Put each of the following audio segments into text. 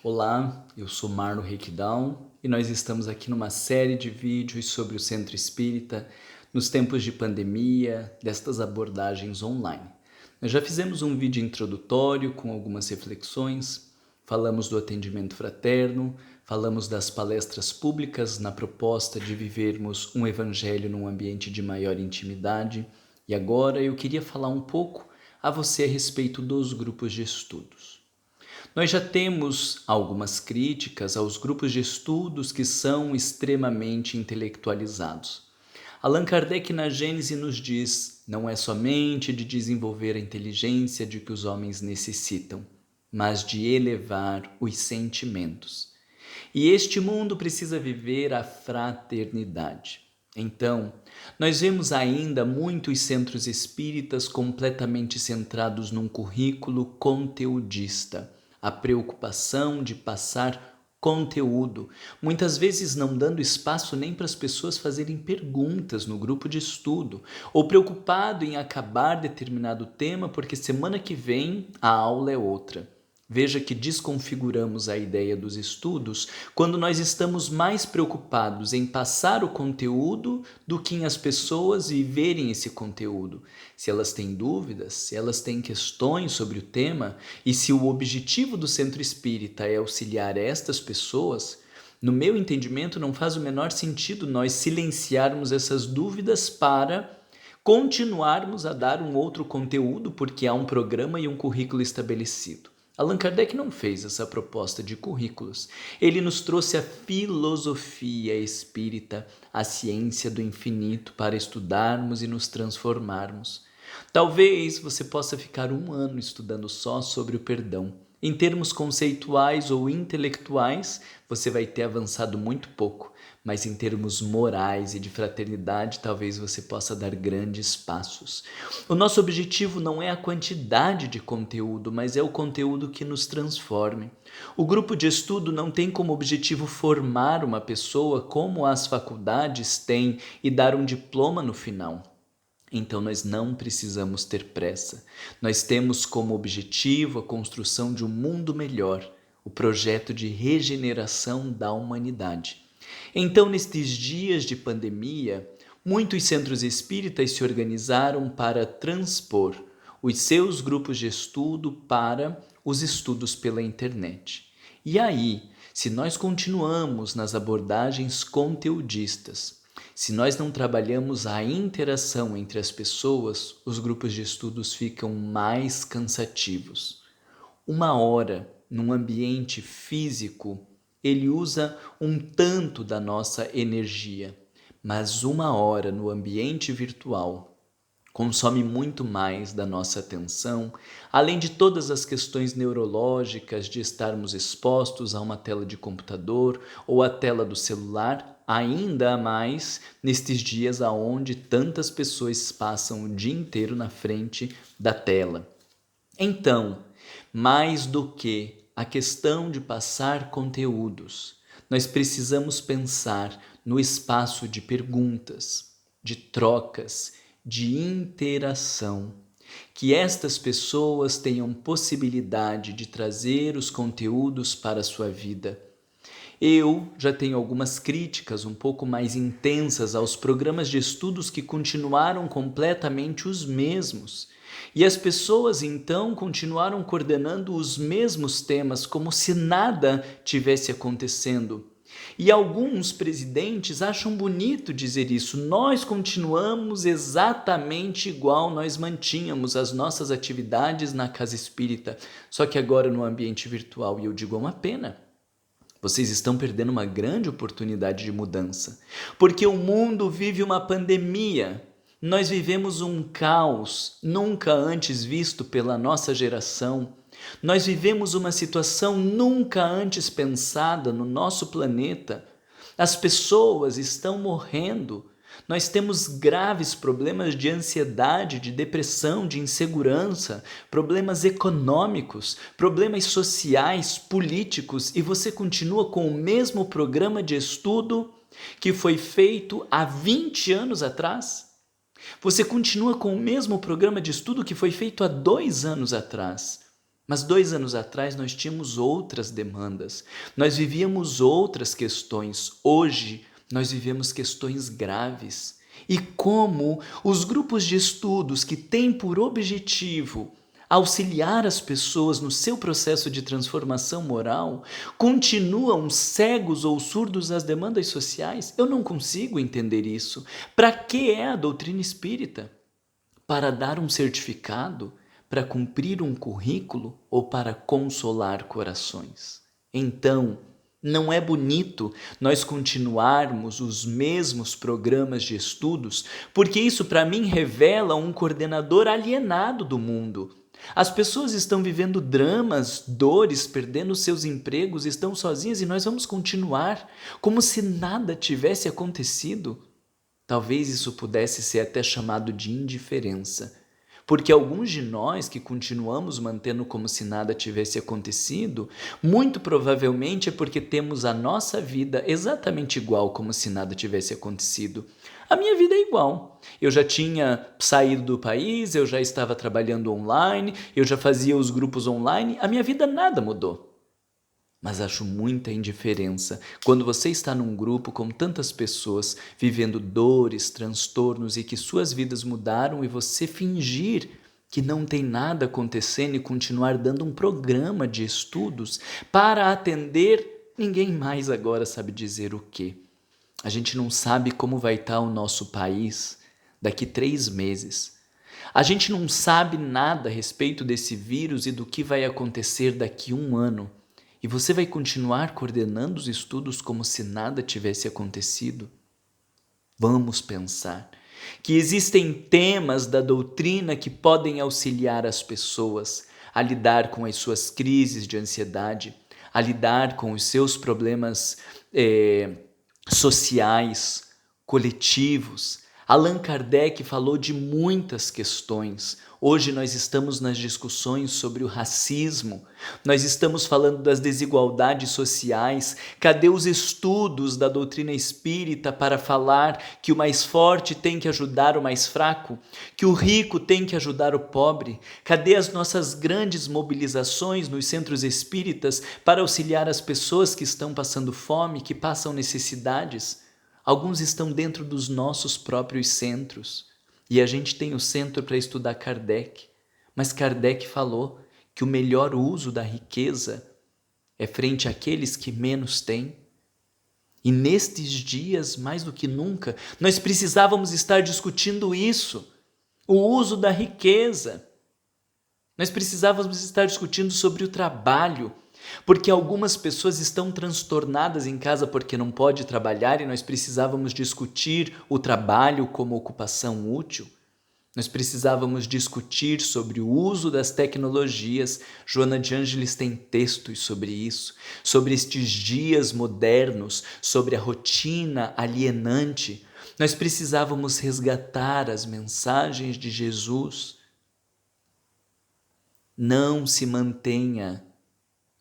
Olá, eu sou Marlo Reikdown e nós estamos aqui numa série de vídeos sobre o Centro Espírita nos tempos de pandemia, destas abordagens online. Nós já fizemos um vídeo introdutório com algumas reflexões, falamos do atendimento fraterno, falamos das palestras públicas na proposta de vivermos um evangelho num ambiente de maior intimidade e agora eu queria falar um pouco a você a respeito dos grupos de estudos. Nós já temos algumas críticas aos grupos de estudos que são extremamente intelectualizados. Allan Kardec na Gênese nos diz, não é somente de desenvolver a inteligência de que os homens necessitam, mas de elevar os sentimentos. E este mundo precisa viver a fraternidade. Então, nós vemos ainda muitos centros espíritas completamente centrados num currículo conteudista, a preocupação de passar conteúdo, muitas vezes não dando espaço nem para as pessoas fazerem perguntas no grupo de estudo, ou preocupado em acabar determinado tema porque semana que vem a aula é outra. Veja que desconfiguramos a ideia dos estudos quando nós estamos mais preocupados em passar o conteúdo do que em as pessoas viverem esse conteúdo. Se elas têm dúvidas, se elas têm questões sobre o tema e se o objetivo do Centro Espírita é auxiliar estas pessoas, no meu entendimento não faz o menor sentido nós silenciarmos essas dúvidas para continuarmos a dar um outro conteúdo porque há um programa e um currículo estabelecido. Allan Kardec não fez essa proposta de currículos. Ele nos trouxe a filosofia espírita, a ciência do infinito para estudarmos e nos transformarmos. Talvez você possa ficar um ano estudando só sobre o perdão. Em termos conceituais ou intelectuais, você vai ter avançado muito pouco, mas em termos morais e de fraternidade, talvez você possa dar grandes passos. O nosso objetivo não é a quantidade de conteúdo, mas é o conteúdo que nos transforme. O grupo de estudo não tem como objetivo formar uma pessoa como as faculdades têm e dar um diploma no final. Então nós não precisamos ter pressa. Nós temos como objetivo a construção de um mundo melhor, o projeto de regeneração da humanidade. Então, nestes dias de pandemia, muitos centros espíritas se organizaram para transpor os seus grupos de estudo para os estudos pela internet. E aí, se nós continuamos nas abordagens conteudistas, se nós não trabalhamos a interação entre as pessoas, os grupos de estudos ficam mais cansativos. 1 hora num ambiente físico, ele usa um tanto da nossa energia, mas 1 hora no ambiente virtual consome muito mais da nossa atenção, além de todas as questões neurológicas de estarmos expostos a uma tela de computador ou a tela do celular, ainda mais nestes dias aonde tantas pessoas passam o dia inteiro na frente da tela. Então, mais do que a questão de passar conteúdos, nós precisamos pensar no espaço de perguntas, de trocas, de interação, que estas pessoas tenham possibilidade de trazer os conteúdos para a sua vida. Eu já tenho algumas críticas um pouco mais intensas aos programas de estudos que continuaram completamente os mesmos. E as pessoas então continuaram coordenando os mesmos temas como se nada tivesse acontecendo. E alguns presidentes acham bonito dizer isso. Nós continuamos exatamente igual nós mantínhamos as nossas atividades na casa espírita, só que agora no ambiente virtual. E eu digo, é uma pena. Vocês estão perdendo uma grande oportunidade de mudança, porque o mundo vive uma pandemia. Nós vivemos um caos nunca antes visto pela nossa geração. Nós vivemos uma situação nunca antes pensada no nosso planeta. As pessoas estão morrendo. Nós temos graves problemas de ansiedade, de depressão, de insegurança, problemas econômicos, problemas sociais, políticos, e você continua com o mesmo programa de estudo que foi feito há 20 anos atrás? Você continua com o mesmo programa de estudo que foi feito há 2 anos atrás? Mas 2 anos atrás nós tínhamos outras demandas, nós vivíamos outras questões. Hoje nós vivemos questões graves. E como os grupos de estudos que têm por objetivo auxiliar as pessoas no seu processo de transformação moral continuam cegos ou surdos às demandas sociais? Eu não consigo entender isso. Para que é a doutrina espírita? Para dar um certificado? Para cumprir um currículo ou para consolar corações? Então, não é bonito nós continuarmos os mesmos programas de estudos, porque isso para mim revela um coordenador alienado do mundo. As pessoas estão vivendo dramas, dores, perdendo seus empregos, estão sozinhas e nós vamos continuar como se nada tivesse acontecido. Talvez isso pudesse ser até chamado de indiferença, porque alguns de nós que continuamos mantendo como se nada tivesse acontecido, muito provavelmente é porque temos a nossa vida exatamente igual como se nada tivesse acontecido. A minha vida é igual. Eu já tinha saído do país, eu já estava trabalhando online, eu já fazia os grupos online, a minha vida nada mudou. Mas acho muita indiferença quando você está num grupo com tantas pessoas vivendo dores, transtornos e que suas vidas mudaram e você fingir que não tem nada acontecendo e continuar dando um programa de estudos para atender ninguém mais agora sabe dizer o quê. A gente não sabe como vai estar o nosso país daqui 3 meses. A gente não sabe nada a respeito desse vírus e do que vai acontecer daqui 1 ano. E você vai continuar coordenando os estudos como se nada tivesse acontecido? Vamos pensar que existem temas da doutrina que podem auxiliar as pessoas a lidar com as suas crises de ansiedade, a lidar com os seus problemas sociais, coletivos. Allan Kardec falou de muitas questões. Hoje nós estamos nas discussões sobre o racismo, nós estamos falando das desigualdades sociais. Cadê os estudos da doutrina espírita para falar que o mais forte tem que ajudar o mais fraco, que o rico tem que ajudar o pobre? Cadê as nossas grandes mobilizações nos centros espíritas para auxiliar as pessoas que estão passando fome, que passam necessidades? Alguns estão dentro dos nossos próprios centros. E a gente tem o centro para estudar Kardec. Mas Kardec falou que o melhor uso da riqueza é frente àqueles que menos têm. E nestes dias, mais do que nunca, nós precisávamos estar discutindo isso. O uso da riqueza. Nós precisávamos estar discutindo sobre o trabalho, porque algumas pessoas estão transtornadas em casa porque não pode trabalhar e nós precisávamos discutir o trabalho como ocupação útil. Nós precisávamos discutir sobre o uso das tecnologias. Joana de Ângeles tem textos sobre isso, sobre estes dias modernos, sobre a rotina alienante. Nós precisávamos resgatar as mensagens de Jesus. Não se mantenha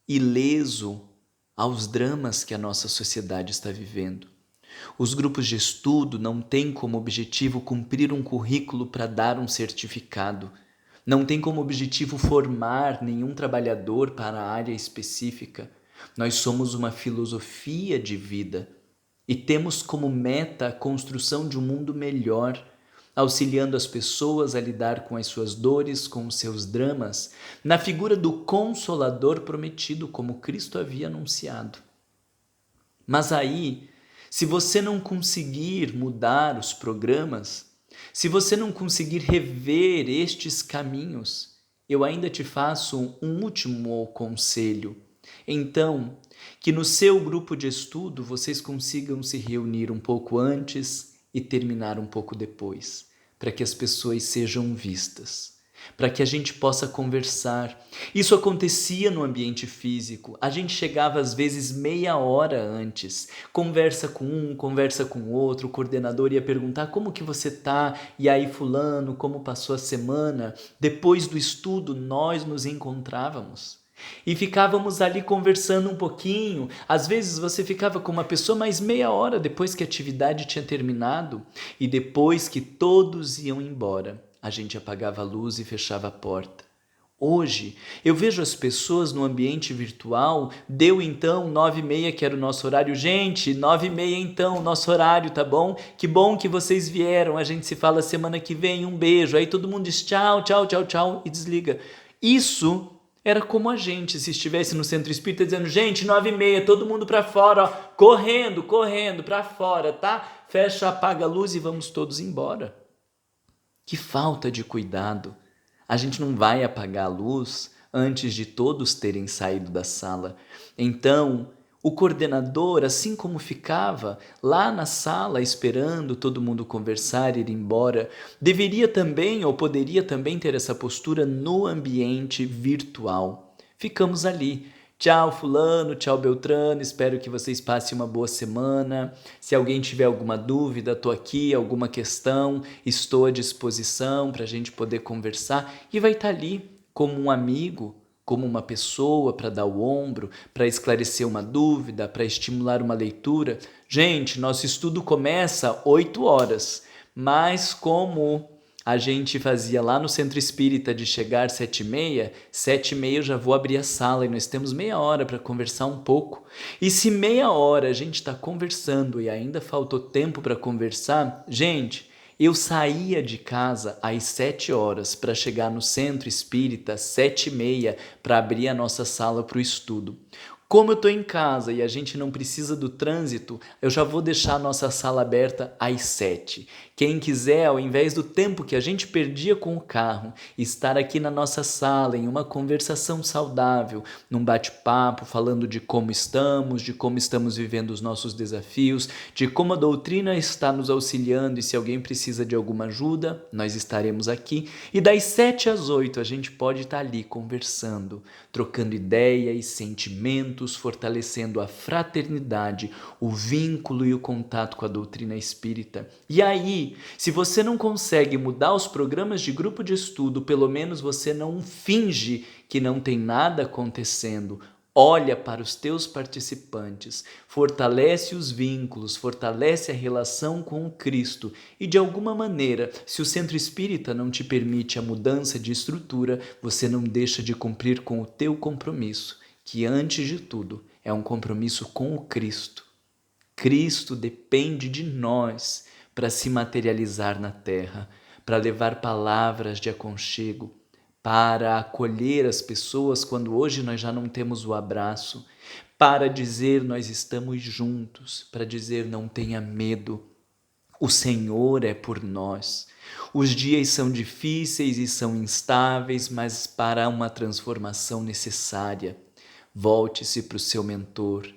ileso aos dramas que a nossa sociedade está vivendo. Os grupos de estudo não têm como objetivo cumprir um currículo para dar um certificado. Não tem como objetivo formar nenhum trabalhador para a área específica. Nós somos uma filosofia de vida e temos como meta a construção de um mundo melhor, auxiliando as pessoas a lidar com as suas dores, com os seus dramas, na figura do Consolador prometido, como Cristo havia anunciado. Mas aí, se você não conseguir mudar os programas, se você não conseguir rever estes caminhos, eu ainda te faço um último conselho. Então, que no seu grupo de estudo vocês consigam se reunir um pouco antes e terminar um pouco depois, para que as pessoas sejam vistas, para que a gente possa conversar. Isso acontecia no ambiente físico, a gente chegava às vezes meia hora antes, conversa com um, conversa com o outro, o coordenador ia perguntar como que você tá, e aí fulano, como passou a semana? Depois do estudo nós nos encontrávamos. E ficávamos ali conversando um pouquinho. Às vezes você ficava com uma pessoa mais meia hora depois que a atividade tinha terminado. E depois que todos iam embora, a gente apagava a luz e fechava a porta. Hoje, eu vejo as pessoas no ambiente virtual, deu então 9h30, que era o nosso horário. Gente, 9h30 então, nosso horário, tá bom? Que bom que vocês vieram, a gente se fala semana que vem, um beijo. Aí todo mundo diz tchau, tchau, tchau, tchau e desliga. Isso era como a gente, se estivesse no centro espírita dizendo, gente, 9h30, todo mundo pra fora, ó, correndo, correndo, pra fora, tá? Fecha, apaga a luz e vamos todos embora. Que falta de cuidado! A gente não vai apagar a luz antes de todos terem saído da sala. Então, o coordenador, assim como ficava lá na sala esperando todo mundo conversar e ir embora, deveria também ou poderia também ter essa postura no ambiente virtual. Ficamos ali. Tchau, fulano, tchau, Beltrano, espero que vocês passem uma boa semana. Se alguém tiver alguma dúvida, estou aqui, alguma questão, estou à disposição para a gente poder conversar. E vai estar ali como um amigo, como uma pessoa para dar o ombro, para esclarecer uma dúvida, para estimular uma leitura. Gente, nosso estudo começa 8 horas, mas como a gente fazia lá no Centro Espírita de chegar 7h30, 7h30 eu já vou abrir a sala e nós temos meia hora para conversar um pouco. E se meia hora a gente está conversando e ainda faltou tempo para conversar, gente, eu saía de casa às 7 horas para chegar no Centro Espírita 7h30 para abrir a nossa sala para o estudo. Como eu estou em casa e a gente não precisa do trânsito, eu já vou deixar a nossa sala aberta às 7. Quem quiser, ao invés do tempo que a gente perdia com o carro, estar aqui na nossa sala em uma conversação saudável, num bate-papo, falando de como estamos vivendo os nossos desafios, de como a doutrina está nos auxiliando e se alguém precisa de alguma ajuda, nós estaremos aqui. E das 7 às 8 a gente pode estar ali conversando, trocando ideias, sentimentos, fortalecendo a fraternidade, o vínculo e o contato com a doutrina espírita. E aí, se você não consegue mudar os programas de grupo de estudo, pelo menos você não finge que não tem nada acontecendo. Olha para os teus participantes, fortalece os vínculos, fortalece a relação com o Cristo e, de alguma maneira, se o centro espírita não te permite a mudança de estrutura, você não deixa de cumprir com o teu compromisso, que, antes de tudo, é um compromisso com o Cristo. Cristo depende de nós para se materializar na terra, para levar palavras de aconchego, para acolher as pessoas quando hoje nós já não temos o abraço, para dizer nós estamos juntos, para dizer não tenha medo, o Senhor é por nós. Os dias são difíceis e são instáveis, mas para uma transformação necessária. Volte-se para o seu mentor.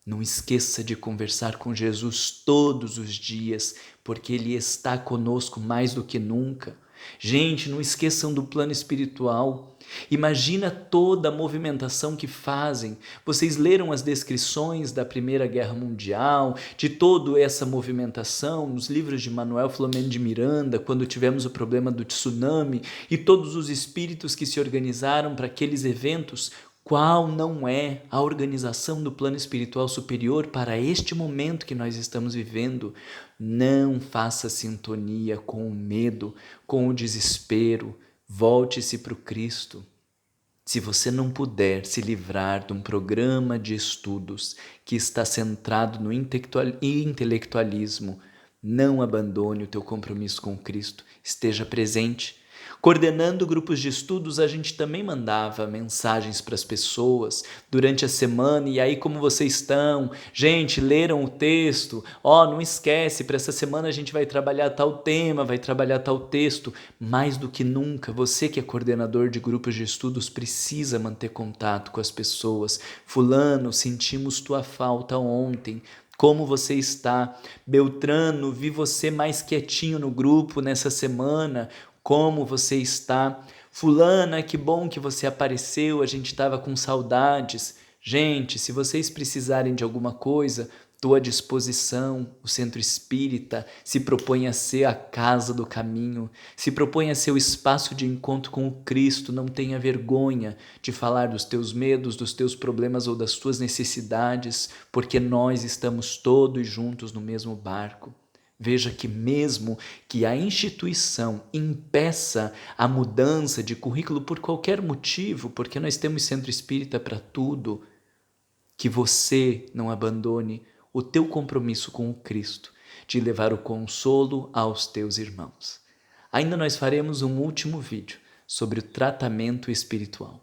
Não esqueça de conversar com Jesus todos os dias, porque Ele está conosco mais do que nunca. Gente, não esqueçam do plano espiritual. Imagina toda a movimentação que fazem. Vocês leram as descrições da Primeira Guerra Mundial, de toda essa movimentação nos livros de Manuel Filomeno de Miranda, quando tivemos o problema do tsunami, e todos os espíritos que se organizaram para aqueles eventos. Qual não é a organização do plano espiritual superior para este momento que nós estamos vivendo? Não faça sintonia com o medo, com o desespero. Volte-se para o Cristo. Se você não puder se livrar de um programa de estudos que está centrado no intelectualismo, não abandone o teu compromisso com Cristo. Esteja presente. Coordenando grupos de estudos, a gente também mandava mensagens para as pessoas durante a semana. E aí, como vocês estão? Gente, leram o texto? Não esquece, para essa semana a gente vai trabalhar tal tema, vai trabalhar tal texto. Mais do que nunca, você que é coordenador de grupos de estudos precisa manter contato com as pessoas. Fulano, sentimos tua falta ontem. Como você está? Beltrano, vi você mais quietinho no grupo nessa semana. Como você está? Fulana, que bom que você apareceu, a gente estava com saudades. Gente, se vocês precisarem de alguma coisa, estou à disposição. O Centro Espírita se propõe a ser a casa do caminho, se propõe a ser o espaço de encontro com o Cristo. Não tenha vergonha de falar dos teus medos, dos teus problemas ou das tuas necessidades, porque nós estamos todos juntos no mesmo barco. Veja que mesmo que a instituição impeça a mudança de currículo por qualquer motivo, porque nós temos centro espírita para tudo, que você não abandone o teu compromisso com o Cristo, de levar o consolo aos teus irmãos. Ainda nós faremos um último vídeo sobre o tratamento espiritual.